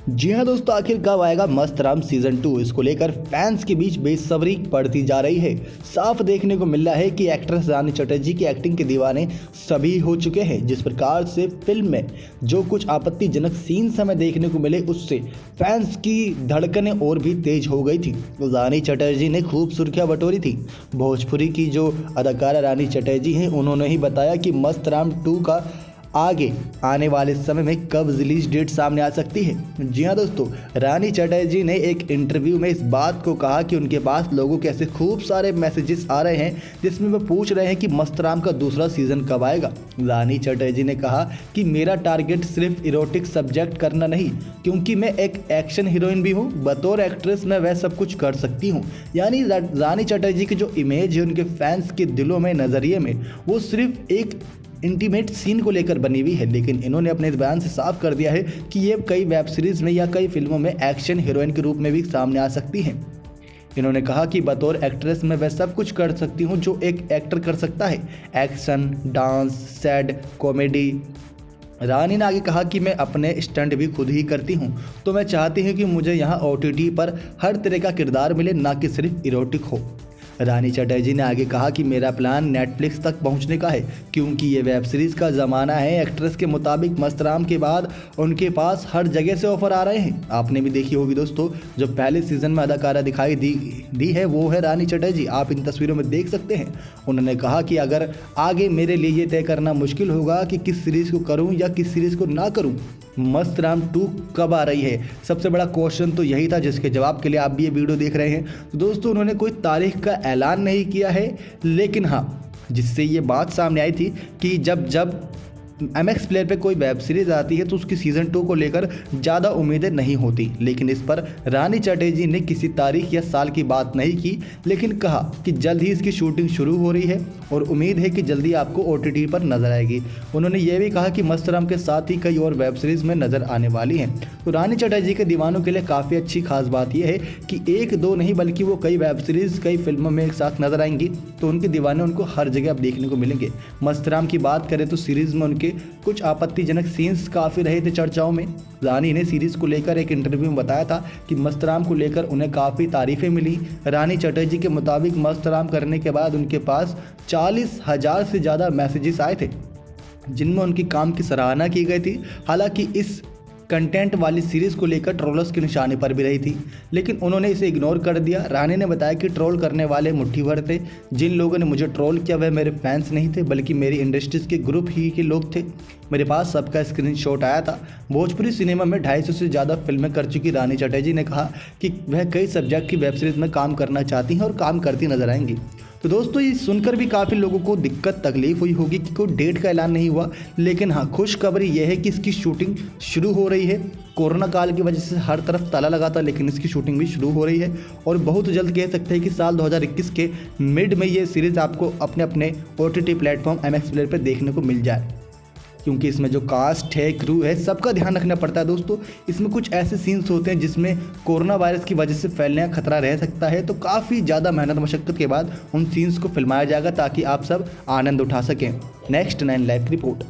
जी हाँ दोस्तों, आखिर कब आएगा मस्त राम सीजन 2? इसको लेकर फैंस के बीच बेसब्री बढ़ती जा रही है। साफ देखने को मिल रहा है कि एक्ट्रेस रानी चटर्जी की एक्टिंग के दीवाने सभी हो चुके हैं। जिस प्रकार से फिल्म में जो कुछ आपत्तिजनक सीन्स हमें देखने को मिले, उससे फैंस की धड़कनें और भी तेज हो गई थी। रानी चटर्जी ने खूब सुर्खियां बटोरी थी। भोजपुरी की जो अदाकारा रानी चटर्जी हैं, उन्होंने ही बताया कि मस्त राम 2 का आगे आने वाले समय में कब रिलीज डेट सामने आ सकती है। जी हाँ दोस्तों, रानी चटर्जी ने एक इंटरव्यू में इस बात को कहा कि उनके पास लोगों के ऐसे खूब सारे मैसेजेस आ रहे हैं जिसमें वो पूछ रहे हैं कि मस्त राम का दूसरा सीजन कब आएगा। रानी चटर्जी ने कहा कि मेरा टारगेट सिर्फ इरोटिक सब्जेक्ट करना नहीं, क्योंकि मैं एक एक्शन हीरोइन भी हूँ। बतौर एक्ट्रेस मैं वह सब कुछ कर सकती हूँ। यानी रानी चटर्जी की जो इमेज है उनके फैंस के दिलों में, नज़रिए में, वो सिर्फ एक इंटीमेट सीन को लेकर बनी हुई है। लेकिन इन्होंने अपने इस बयान से साफ कर दिया है कि ये कई वेब सीरीज में या कई फिल्मों में एक्शन हीरोइन के रूप में भी सामने आ सकती हैं। इन्होंने कहा कि बतौर एक्ट्रेस मैं वह सब कुछ कर सकती हूँ जो एक एक्टर कर सकता है, एक्शन, डांस, सैड, कॉमेडी। रानी ने आगे कहा कि मैं अपने स्टंट भी खुद ही करती हूँ, तो मैं चाहती हूँ कि मुझे यहाँ OTT पर हर तरह का किरदार मिले, ना कि सिर्फ इरोटिक हो। रानी चटर्जी ने आगे कहा कि मेरा प्लान नेटफ्लिक्स तक पहुंचने का है, क्योंकि ये वेब सीरीज़ का ज़माना है। एक्ट्रेस के मुताबिक मस्त राम के बाद उनके पास हर जगह से ऑफर आ रहे हैं। आपने भी देखी होगी दोस्तों, जो पहले सीज़न में अदाकारा दिखाई दी है वो है रानी चटर्जी। आप इन तस्वीरों में देख सकते हैं। उन्होंने कहा कि अगर आगे मेरे लिए ये तय करना मुश्किल होगा कि किस सीरीज़ को करूँ या किस सीरीज़ को ना करूँ, मस्त राम 2 कब आ रही है, सबसे बड़ा क्वेश्चन तो यही था, जिसके जवाब के लिए आप भी ये वीडियो देख रहे हैं। तो दोस्तों, उन्होंने कोई तारीख का ऐलान नहीं किया है, लेकिन हाँ, जिससे ये बात सामने आई थी कि जब MX प्लेयर पे कोई वेब सीरीज आती है तो उसकी सीज़न 2 को लेकर ज़्यादा उम्मीदें नहीं होती। लेकिन इस पर रानी चटर्जी ने किसी तारीख या साल की बात नहीं की, लेकिन कहा कि जल्द ही इसकी शूटिंग शुरू हो रही है और उम्मीद है कि जल्दी आपको OTT पर नजर आएगी। उन्होंने ये भी कहा कि मस्त राम के साथ ही कई और वेब सीरीज़ में नज़र आने वाली हैं। तो रानी चटर्जी के दीवानों के लिए काफ़ी अच्छी खास बात यह है कि एक दो नहीं बल्कि वो कई वेब सीरीज़, कई फिल्मों में एक साथ नजर आएंगी, तो उनके दीवाने उनको हर जगह अब देखने को मिलेंगे। मस्त राम की बात करें तो सीरीज़ में उनके कुछ आपत्तिजनक सीन्स काफ़ी रहे थे चर्चाओं में। रानी ने सीरीज़ को लेकर एक इंटरव्यू में बताया था कि मस्त राम को लेकर उन्हें काफ़ी तारीफ़ें मिली। रानी चटर्जी के मुताबिक मस्त राम करने के बाद उनके पास 40,000 से ज़्यादा मैसेजेस आए थे, जिनमें उनकी काम की सराहना की गई थी। हालांकि इस कंटेंट वाली सीरीज़ को लेकर ट्रोलर्स के निशाने पर भी रही थी, लेकिन उन्होंने इसे इग्नोर कर दिया। रानी ने बताया कि ट्रोल करने वाले मुट्ठी भर थे। जिन लोगों ने मुझे ट्रोल किया वह मेरे फैंस नहीं थे, बल्कि मेरी इंडस्ट्रीज के ग्रुप ही के लोग थे। मेरे पास सबका स्क्रीनशॉट आया था। भोजपुरी सिनेमा में 250 से ज़्यादा फिल्में कर चुकी रानी चटर्जी ने कहा कि वह कई सब्जेक्ट की वेब सीरीज़ में काम करना चाहती हैं और काम करती नजर आएंगी। तो दोस्तों, ये सुनकर भी काफ़ी लोगों को दिक्कत तकलीफ हुई होगी कि कोई डेट का ऐलान नहीं हुआ, लेकिन हाँ, खुशखबरी यह है कि इसकी शूटिंग शुरू हो रही है। कोरोना काल की वजह से हर तरफ ताला लगा था, लेकिन इसकी शूटिंग भी शुरू हो रही है और बहुत जल्द कह सकते हैं कि साल 2021 के मिड में ये सीरीज़ आपको अपने OTT प्लेटफॉर्म MX प्लेयर पर देखने को मिल जाए। क्योंकि इसमें जो कास्ट है, क्रू है, सबका ध्यान रखना पड़ता है दोस्तों। इसमें कुछ ऐसे सीन्स होते हैं जिसमें कोरोना वायरस की वजह से फैलने का खतरा रह सकता है, तो काफ़ी ज़्यादा मेहनत मशक्क़त के बाद उन सीन्स को फिल्माया जाएगा ताकि आप सब आनंद उठा सकें। Next 9 live report.